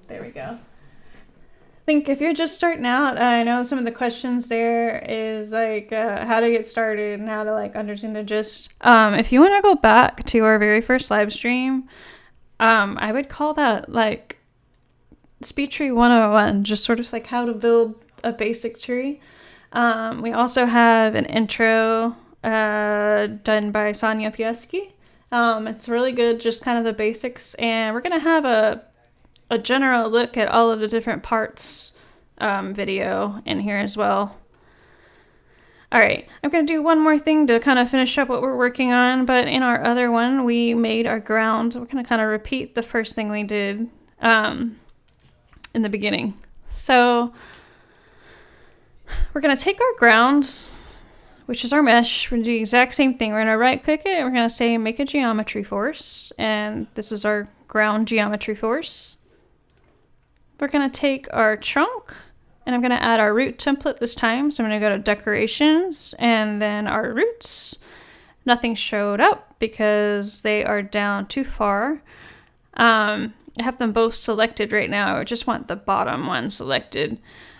there we go. I think if you're just starting out, I know some of the questions there is like how to get started and how to like understand the gist. If you want to go back to our very first live stream, I would call that like SpeedTree 101, just sort of like how to build a basic tree. We also have an intro done by Sonia Pieski. It's really good, just kind of the basics, and we're gonna have a general look at all of the different parts video in here as well. Alright, I'm going to do one more thing to kind of finish up what we're working on, but in our other one we made our ground. We're going to kind of repeat the first thing we did in the beginning. So we're going to take our ground, which is our mesh. We're going to do the exact same thing. We're going to right click it and we're going to say make a geometry force, and this is our ground geometry force. We're going to take our trunk, and I'm going to add our root template this time. So I'm going to go to decorations and then our roots. Nothing showed up because they are down too far. I have them both selected right now. I just want the bottom one selected.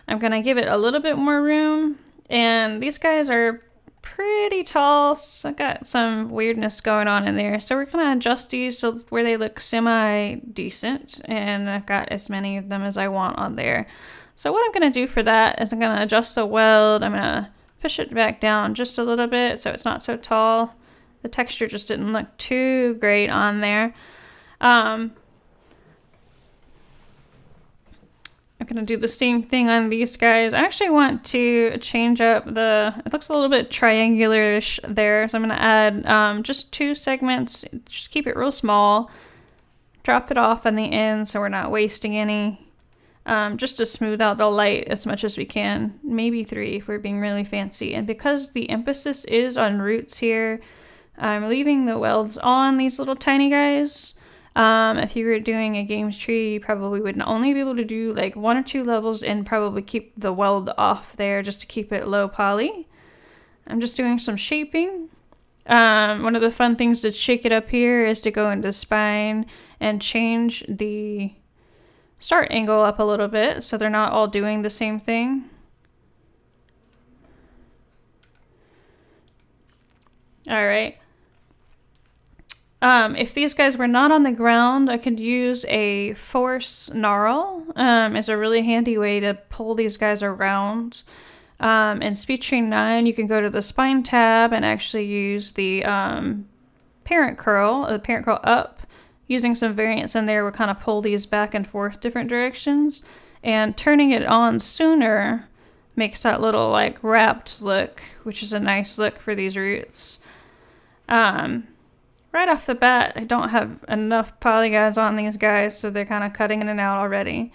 I'm going to give it a little bit more room, and these guys are pretty tall, so I got some weirdness going on in there. So we're going to adjust these so where they look semi-decent, and I've got as many of them as I want on there. So what I'm going to do for that is I'm going to adjust the weld. I'm going to push it back down just a little bit so it's not so tall. The texture just didn't look too great on there. I'm going to do the same thing on these guys. I actually want to change up it looks a little bit triangular-ish there. So I'm going to add just 2 segments, just keep it real small. Drop it off on the end so we're not wasting any. Just to smooth out the light as much as we can. Maybe 3 if we're being really fancy. And because the emphasis is on roots here, I'm leaving the welds on these little tiny guys. If you were doing a games tree, you probably would only be able to do like 1 or 2 levels and probably keep the weld off there just to keep it low poly. I'm just doing some shaping. One of the fun things to shake it up here is to go into spine and change the start angle up a little bit so they're not all doing the same thing. All right. If these guys were not on the ground, I could use a force gnarl. It's a really handy way to pull these guys around. In SpeedTree 9, you can go to the spine tab and actually use the parent curl up. Using some variants in there will kind of pull these back and forth different directions. And turning it on sooner makes that little like wrapped look, which is a nice look for these roots. Right off the bat, I don't have enough polygons on these guys, so they're kind of cutting in and out already.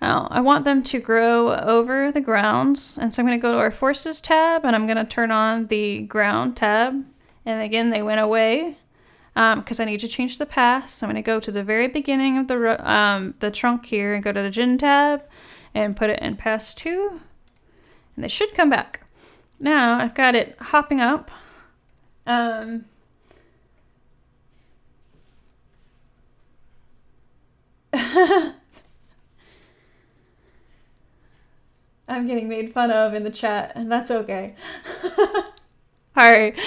I want them to grow over the ground, and so I'm going to go to our Forces tab, and I'm going to turn on the Ground tab. And again, they went away because I need to change the path. So I'm going to go to the very beginning of the trunk here and go to the Gen tab and put it in Pass 2, and they should come back. Now I've got it hopping up. I'm getting made fun of in the chat, and that's okay. Alright,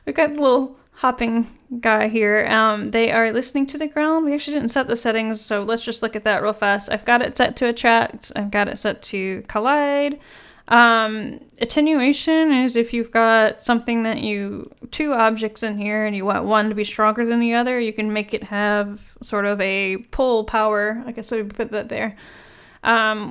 we've got the little hopping guy here. They are listening to the ground. We actually didn't set the settings, so let's just look at that real fast. I've got it set to attract. I've got it set to collide. Attenuation is if you've got something that 2 objects in here and you want one to be stronger than the other, you can make it have sort of a pull power. I guess we put that there.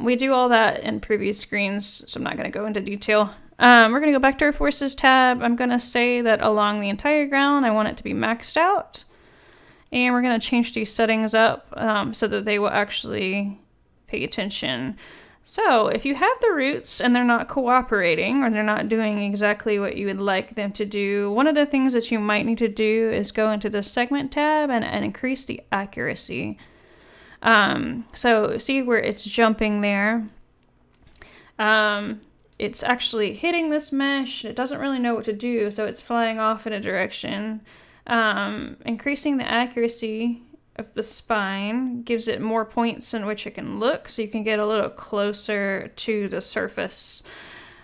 We do all that in previous screens, so I'm not going to go into detail. We're going to go back to our forces tab. I'm going to say that along the entire ground, I want it to be maxed out. And we're going to change these settings up so that they will actually pay attention. So if you have the roots and they're not cooperating or they're not doing exactly what you would like them to do, one of the things that you might need to do is go into the segment tab and increase the accuracy. So see where it's jumping there. It's actually hitting this mesh. It doesn't really know what to do, so it's flying off in a direction. Increasing the accuracy of the spine gives it more points in which it can look, so you can get a little closer to the surface.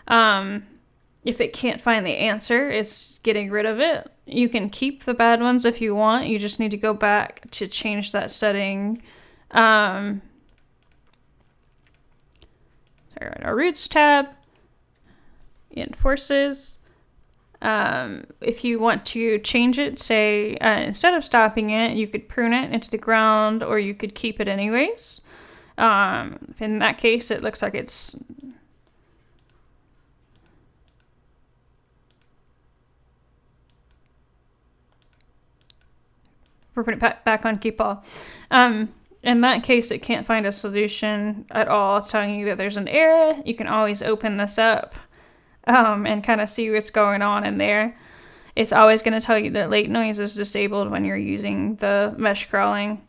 If it can't find the answer, it's getting rid of it. You can keep the bad ones if you want. You just need to go back to change that setting. Sorry, our roots tab in forces. If you want to change it, say instead of stopping it, you could prune it into the ground, or you could keep it anyways. In that case, it looks like it's we're putting it back on keep all. In that case, it can't find a solution at all. It's telling you that there's an error. You can always open this up and kind of see what's going on in there. It's always going to tell you that late noise is disabled when you're using the mesh crawling.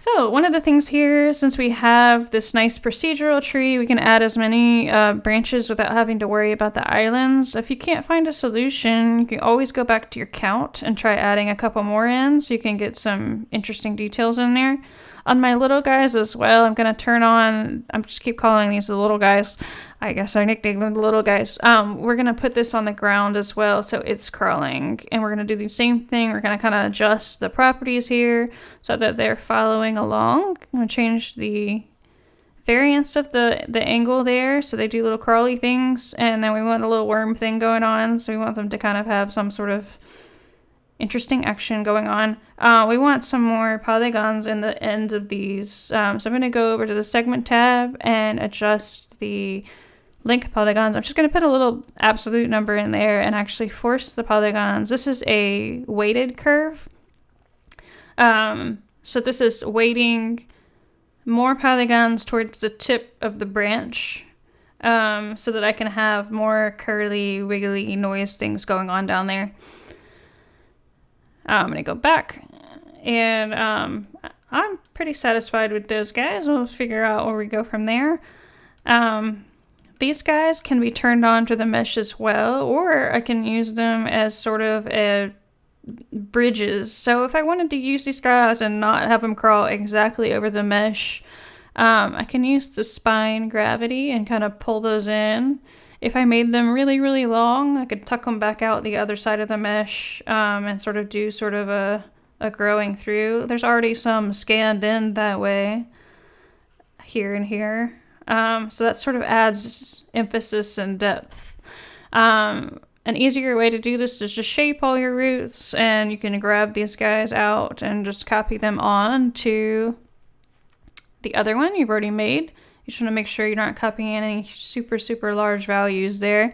So one of the things here, since we have this nice procedural tree, we can add as many branches without having to worry about the islands. If you can't find a solution, you can always go back to your count and try adding a couple more in so you can get some interesting details in there. On my little guys as well, I'm going to turn on, I'm just keep calling these the little guys. I guess I nicknamed them the little guys. We're going to put this on the ground as well, so it's crawling. And we're going to do the same thing. We're going to kind of adjust the properties here so that they're following along. I'm going to change the variance of the angle there so they do little crawly things. And then we want a little worm thing going on, so we want them to kind of have some sort of interesting action going on. We want some more polygons in the ends of these. So I'm going to go over to the segment tab and adjust the link polygons. I'm just going to put a little absolute number in there and actually force the polygons. This is a weighted curve. So this is weighting more polygons towards the tip of the branch so that I can have more curly, wiggly noise things going on down there. I'm going to go back, and I'm pretty satisfied with those guys. We'll figure out where we go from there. These guys can be turned on to the mesh as well, or I can use them as sort of bridges. So if I wanted to use these guys and not have them crawl exactly over the mesh, I can use the spine gravity and kind of pull those in. If I made them really, really long, I could tuck them back out the other side of the mesh and sort of do sort of a growing through. There's already some scanned in that way, here and here. So that sort of adds emphasis and depth. An easier way to do this is just shape all your roots, and you can grab these guys out and just copy them on to the other one you've already made. You just want to make sure you're not copying any super, super large values there.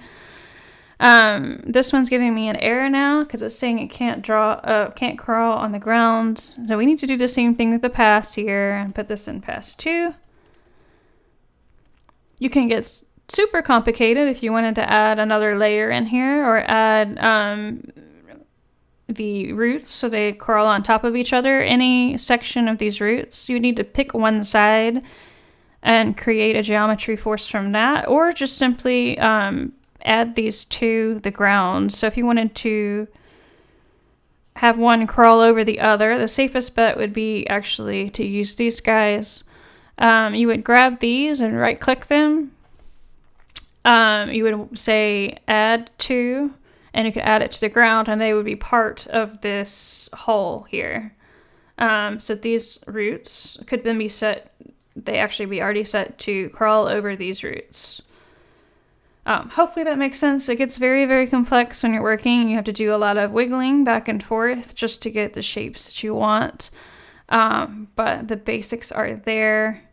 This one's giving me an error now because it's saying it can't crawl on the ground. So we need to do the same thing with the pass here and put this in pass 2. You can get super complicated if you wanted to add another layer in here, or add the roots so they crawl on top of each other. Any section of these roots, you need to pick one side and create a geometry force from that, or just simply add these to the ground. So if you wanted to have one crawl over the other, the safest bet would be actually to use these guys. You would grab these and right click them. You would say add to, and you could add it to the ground, and they would be part of this hole here. So these roots could then be set, they actually be already set to crawl over these roots. Hopefully that makes sense. It gets very, very complex when you're working. You have to do a lot of wiggling back and forth just to get the shapes that you want. But the basics are there,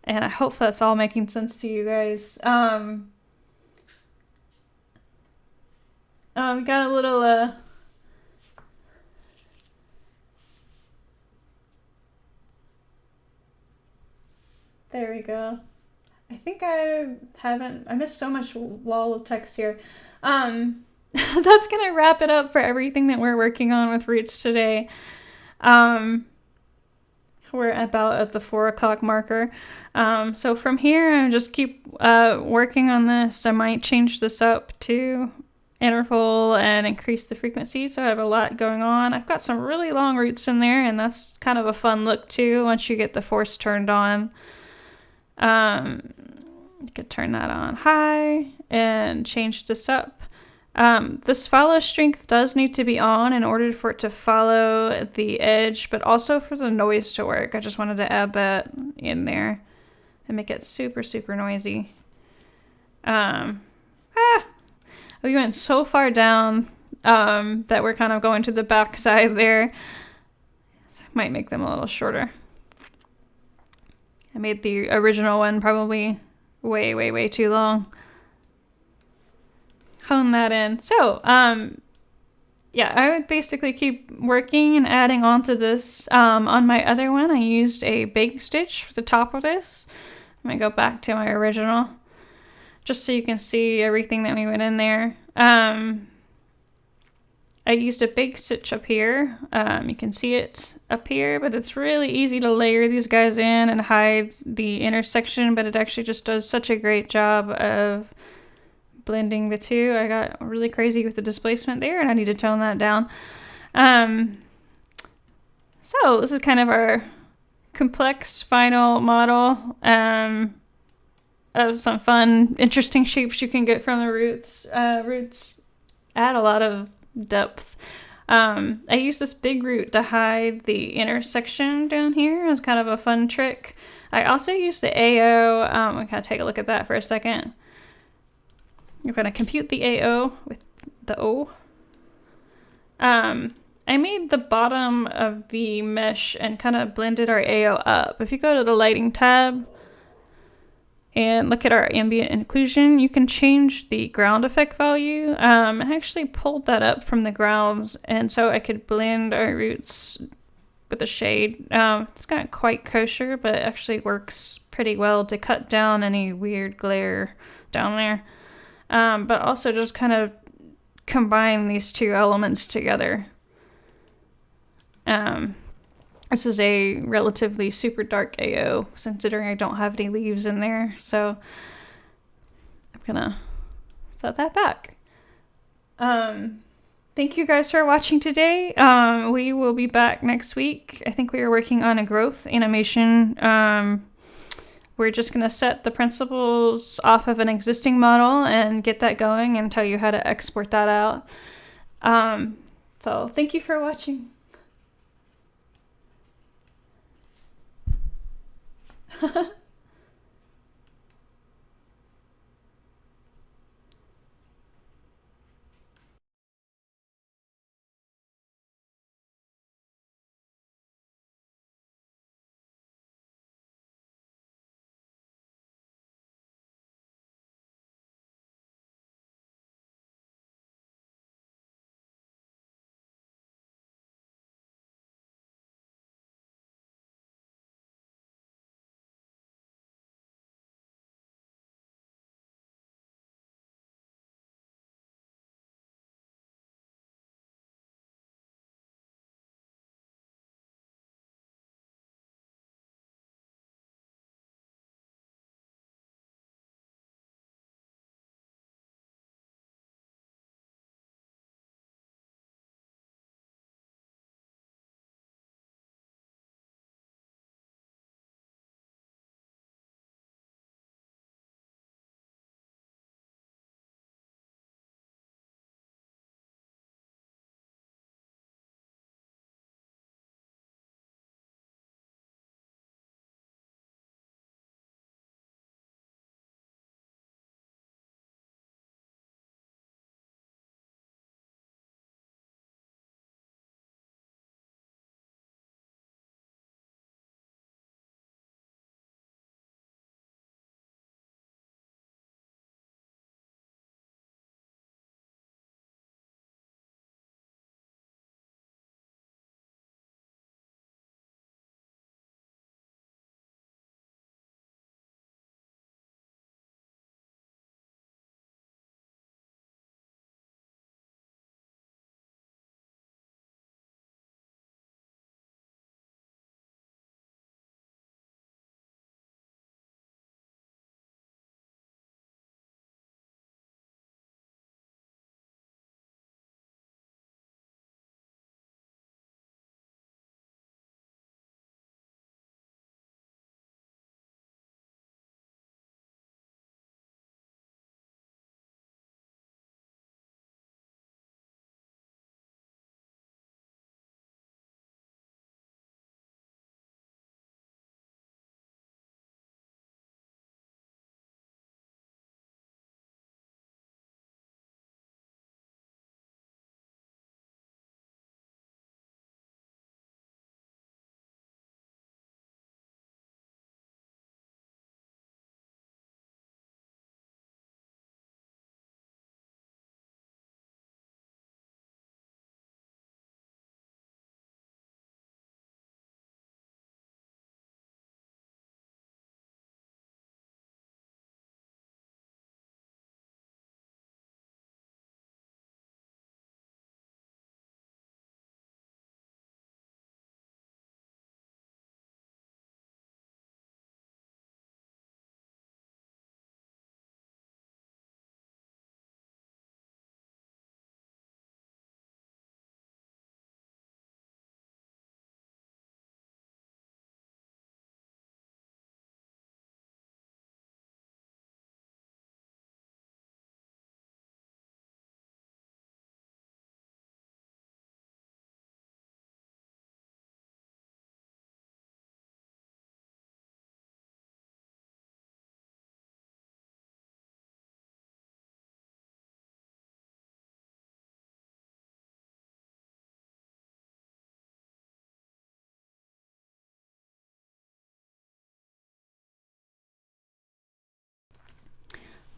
and I hope that's all making sense to you guys. Got a little there we go. I think I missed so much wall of text here. That's gonna wrap it up for everything that we're working on with roots today. We're about at the 4 o'clock marker. So from here, I just keep working on this. I might change this up to interval and increase the frequency. So I have a lot going on. I've got some really long roots in there, and that's kind of a fun look too once you get the force turned on. You could turn that on high and change this up. This follow strength does need to be on in order for it to follow the edge, but also for the noise to work. I just wanted to add that in there and make it super, super noisy. We went so far down that we're kind of going to the back side there. So I might make them a little shorter. I made the original one probably way, way, way too long. Hone that in. So, yeah, I would basically keep working and adding onto this. On my other one, I used a bake stitch for the top of this. I'm going to go back to my original just so you can see everything that we went in there. I used a bake stitch up here. You can see it up here, but it's really easy to layer these guys in and hide the intersection, but it actually just does such a great job of blending the two. I got really crazy with the displacement there, and I need to tone that down. So this is kind of our complex final model of some fun, interesting shapes you can get from the roots. Roots add a lot of depth. I used this big root to hide the intersection down here as kind of a fun trick. I also used the AO. I'm going to take a look at that for a second. You're going to compute the AO with the O. I made the bottom of the mesh and kind of blended our AO up. If you go to the lighting tab and look at our ambient inclusion, you can change the ground effect value. I actually pulled that up from the grounds, and so I could blend our roots with the shade. It's not quite kosher, but it actually works pretty well to cut down any weird glare down there. But also just kind of combine these two elements together. This is a relatively super dark AO, considering I don't have any leaves in there, so I'm gonna set that back. Thank you guys for watching today. We will be back next week. I think we are working on a growth animation. We're just gonna set the principles off of an existing model and get that going and tell you how to export that out. So thank you for watching.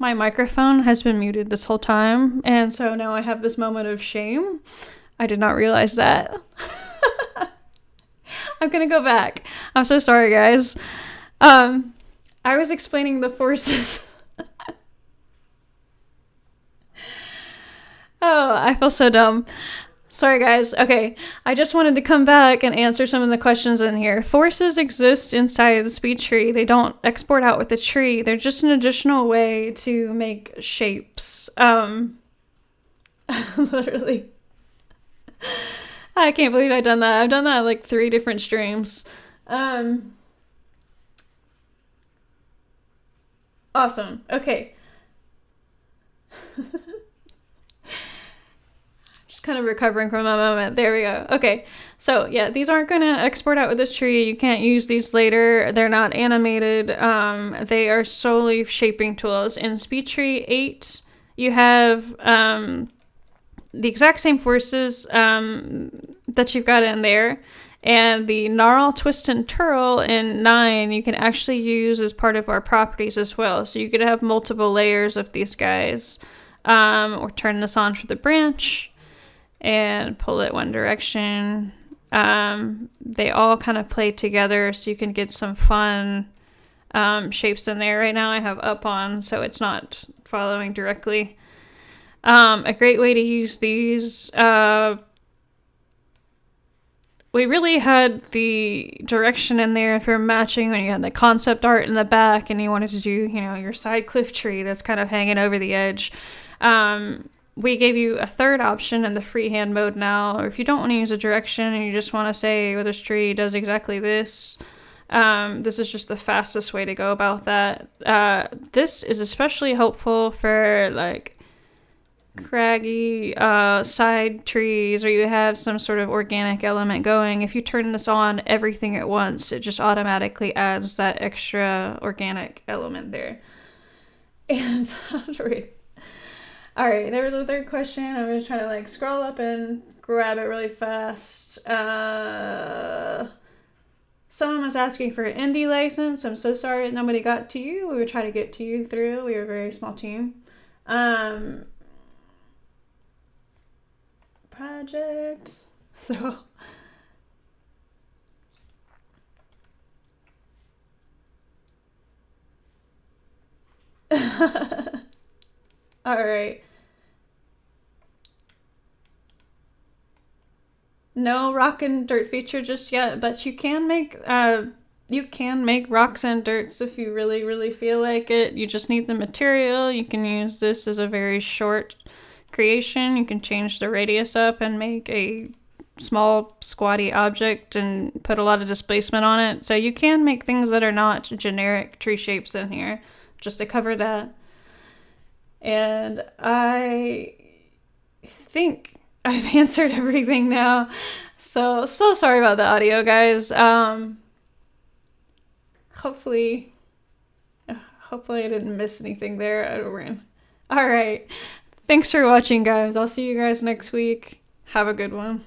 My microphone has been muted this whole time, and so now I have this moment of shame. I did not realize that. I'm gonna go back. I'm so sorry, guys. I was explaining the forces. Oh, I feel so dumb. Sorry, guys. Okay, I just wanted to come back and answer some of the questions in here. Forces exist inside the SpeedTree. They don't export out with the tree. They're just an additional way to make shapes. Literally. I can't believe I've done that. I've done that like 3 different streams. Awesome. Okay. Kind of recovering from a moment. There we go. Okay, so yeah, these aren't going to export out with this tree. You can't use these later. They're not animated. They are solely shaping tools. In SpeedTree 8, you have the exact same forces that you've got in there, and the gnarl, twist, and twirl in 9 you can actually use as part of our properties as well. So you could have multiple layers of these guys. Or turn this on for the branch and pull it one direction. They all kind of play together so you can get some fun shapes in there. Right now I have up on, so it's not following directly. A great way to use these, we really had the direction in there for matching when you had the concept art in the back and you wanted to do, your side cliff tree that's kind of hanging over the edge. We gave you a third option in the freehand mode now, or if you don't want to use a direction and you just want to say, well, this tree does exactly this, this is just the fastest way to go about that. This is especially helpful for like craggy side trees, or you have some sort of organic element going. If you turn this on everything at once, it just automatically adds that extra organic element there. And all right, there was a third question. I'm just trying to like scroll up and grab it really fast. Someone was asking for an indie license. I'm so sorry that nobody got to you. We would try to get to you through. We were a very small team. Project. So. All right. No rock and dirt feature just yet, but you can make rocks and dirts if you really, really feel like it. You just need the material. You can use this as a very short creation. You can change the radius up and make a small squatty object and put a lot of displacement on it. So you can make things that are not generic tree shapes in here, just to cover that. And I think I've answered everything now. So sorry about the audio, guys. Hopefully I didn't miss anything there. All right. Thanks for watching, guys. I'll see you guys next week. Have a good one.